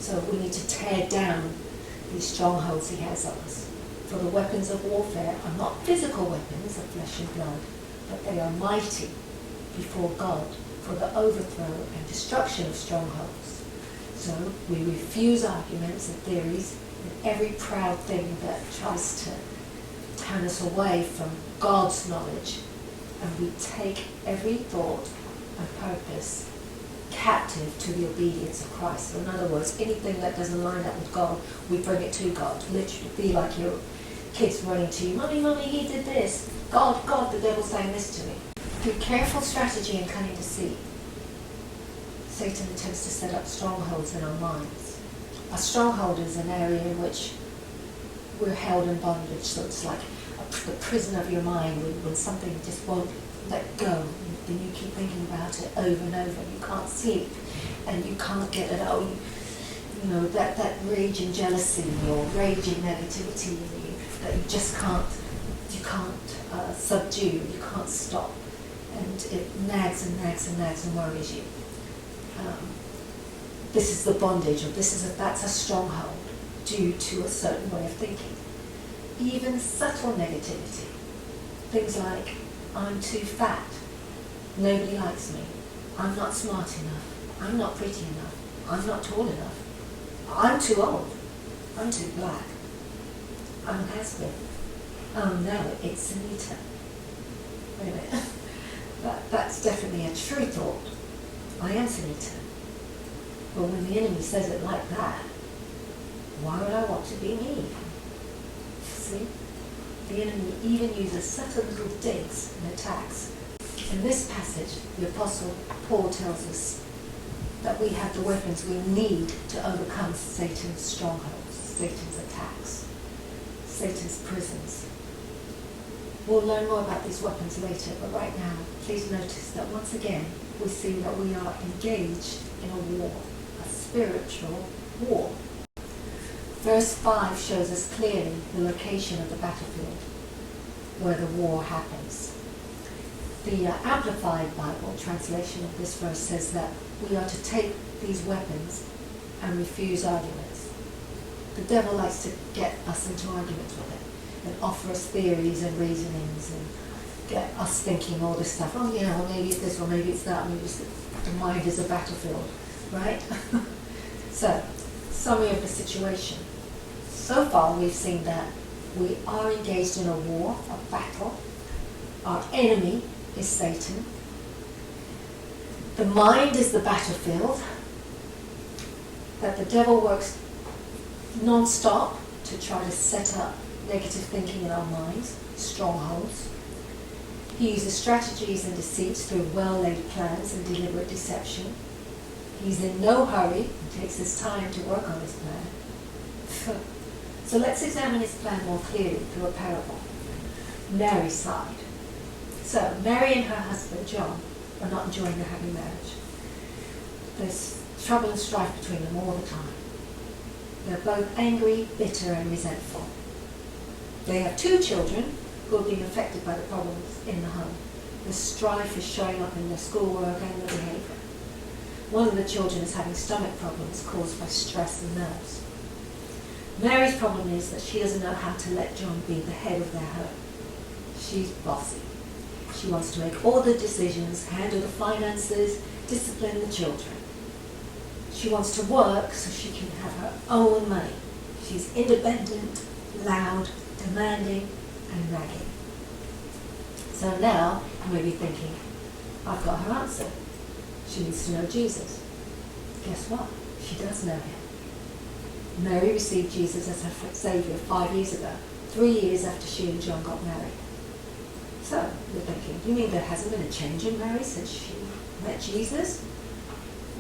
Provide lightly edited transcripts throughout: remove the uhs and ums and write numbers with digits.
So we need to tear down these strongholds he has on us. For the weapons of warfare are not physical weapons of flesh and blood, but they are mighty before God for the overthrow and destruction of strongholds. So we refuse arguments and theories and every proud thing that tries to turn us away from God's knowledge, and we take every thought and purpose captive to the obedience of Christ. So in other words, anything that doesn't line up with God, we bring it to God. Literally be like your kids running to you, Mummy, Mummy, he did this. God, God, the devil's saying this to me. Through careful strategy and cunning deceit, Satan attempts to set up strongholds in our minds. A stronghold is an area in which we're held in bondage, so it's like the prison of your mind when something just won't let go, and you keep thinking about it over and over, and you can't sleep, and you can't get it out. You know, that rage and jealousy or raging negativity in you that you just can't subdue, you can't stop, and it nags and nags and nags and worries you. This is the bondage, or that's a stronghold due to a certain way of thinking. Even subtle negativity, things like, I'm too fat, nobody likes me, I'm not smart enough, I'm not pretty enough, I'm not tall enough, I'm too old, I'm too black, I'm a has-been. Oh no, it's Anita. Wait a minute. That's definitely a true thought. I am Anita. But when the enemy says it like that, why would I want to be me? See? The enemy even uses subtle little digs and attacks. In this passage, the Apostle Paul tells us that we have the weapons we need to overcome Satan's strongholds, Satan's attacks, Satan's prisons. We'll learn more about these weapons later, but right now, please notice that once again, we see that we are engaged in a war, a spiritual war. Verse 5 shows us clearly the location of the battlefield where the war happens. The Amplified Bible translation of this verse says that we are to take these weapons and refuse arguments. The devil likes to get us into arguments with it and offer us theories and reasonings and get us thinking all this stuff. Oh yeah, well maybe it's this or maybe it's that. Maybe it's the mind is a battlefield, right? So, summary of the situation. So far we've seen that we are engaged in a war, a battle. Our enemy is Satan. The mind is the battlefield. That the devil works non-stop to try to set up negative thinking in our minds, strongholds. He uses strategies and deceits through well-laid plans and deliberate deception. He's in no hurry and takes his time to work on his plan. So let's examine his plan more clearly through a parable. Mary's side. So Mary and her husband John are not enjoying their happy marriage. There's trouble and strife between them all the time. They're both angry, bitter and resentful. They have 2 children who are being affected by the problems in the home. The strife is showing up in their schoolwork and their behavior. One of the children is having stomach problems caused by stress and nerves. Mary's problem is that she doesn't know how to let John be the head of their home. She's bossy. She wants to make all the decisions, handle the finances, discipline the children. She wants to work so she can have her own money. She's independent, loud, demanding, and nagging. So now you may be thinking, I've got her answer. She needs to know Jesus. Guess what? She does know him. Mary received Jesus as her Saviour 5 years ago, 3 years after she and John got married. So you're thinking, you mean there hasn't been a change in Mary since she met Jesus?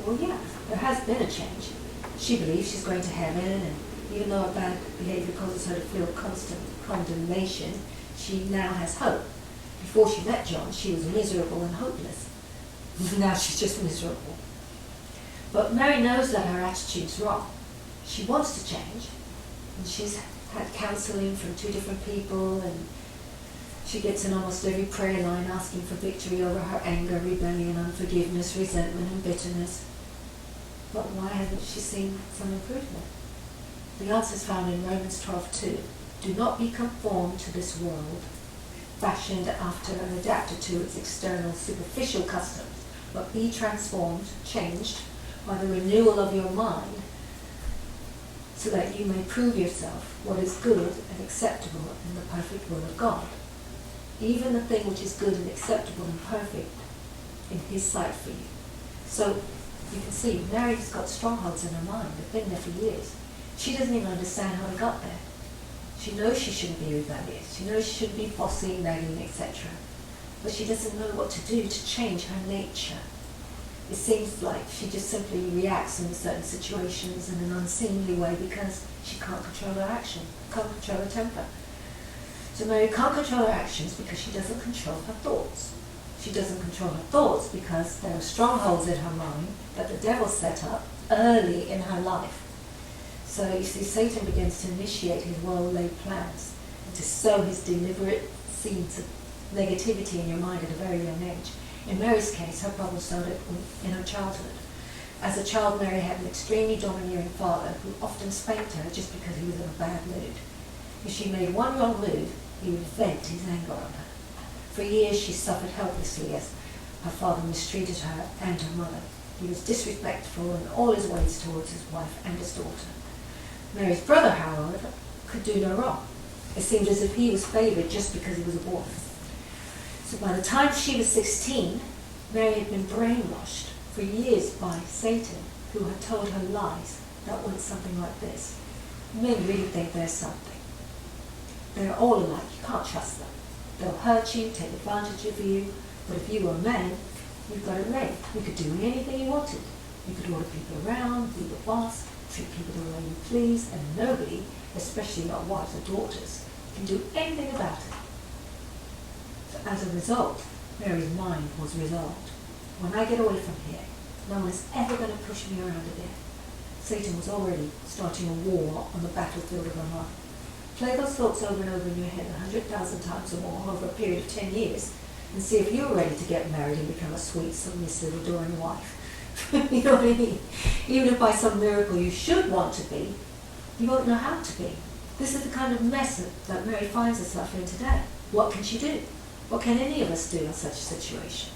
Well, yeah, there has been a change. She believes she's going to heaven, and even though her bad behavior causes her to feel constant condemnation, she now has hope. Before she met John, she was miserable and hopeless. Now she's just miserable. But Mary knows that her attitude's wrong. She wants to change, and she's had counselling from 2 different people, and she gets in almost every prayer line asking for victory over her anger, rebellion, unforgiveness, resentment and bitterness. But why hasn't she seen some improvement? The answer is found in Romans 12:2. Do not be conformed to this world, fashioned after and adapted to its external superficial customs, but be transformed, changed, by the renewal of your mind, so that you may prove yourself what is good and acceptable in the perfect will of God. Even the thing which is good and acceptable and perfect in His sight for you. So you can see, Mary's got strongholds in her mind. They've been there for years. She doesn't even understand how they got there. She knows she shouldn't be rebellious. She knows she shouldn't be bossy, nagging, etc. But she doesn't know what to do to change her nature. It seems like she just simply reacts in certain situations in an unseemly way because she can't control her action, can't control her temper. So Mary can't control her actions because she doesn't control her thoughts. She doesn't control her thoughts because there are strongholds in her mind that the devil set up early in her life. So you see, Satan begins to initiate his well-laid plans and to sow his deliberate seeds of negativity in your mind at a very young age. In Mary's case, her problem started in her childhood. As a child, Mary had an extremely domineering father who often spanked her just because he was in a bad mood. If she made one wrong move, he would vent his anger on her. For years, she suffered helplessly as her father mistreated her and her mother. He was disrespectful in all his ways towards his wife and his daughter. Mary's brother, however, could do no wrong. It seemed as if he was favoured just because he was a boy. So by the time she was 16, Mary had been brainwashed for years by Satan, who had told her lies that went something like this. Men really think they're something. They're all alike. You can't trust them. They'll hurt you, take advantage of you. But if you were a man, you've got it made. You could do anything you wanted. You could order people around, be the boss, treat people the way you please, and nobody, especially not wives or daughters, can do anything about it. So as a result, Mary's mind was resolved. When I get away from here, no one is ever going to push me around again. Satan was already starting a war on the battlefield of her mind. Play those thoughts over and over in your head 100,000 times or more over a period of 10 years and see if you're ready to get married and become a sweet, submissive, adoring wife. You know what I mean? Even if by some miracle you should want to be, you won't know how to be. This is the kind of mess that Mary finds herself in today. What can she do? What can any of us do in such a situation?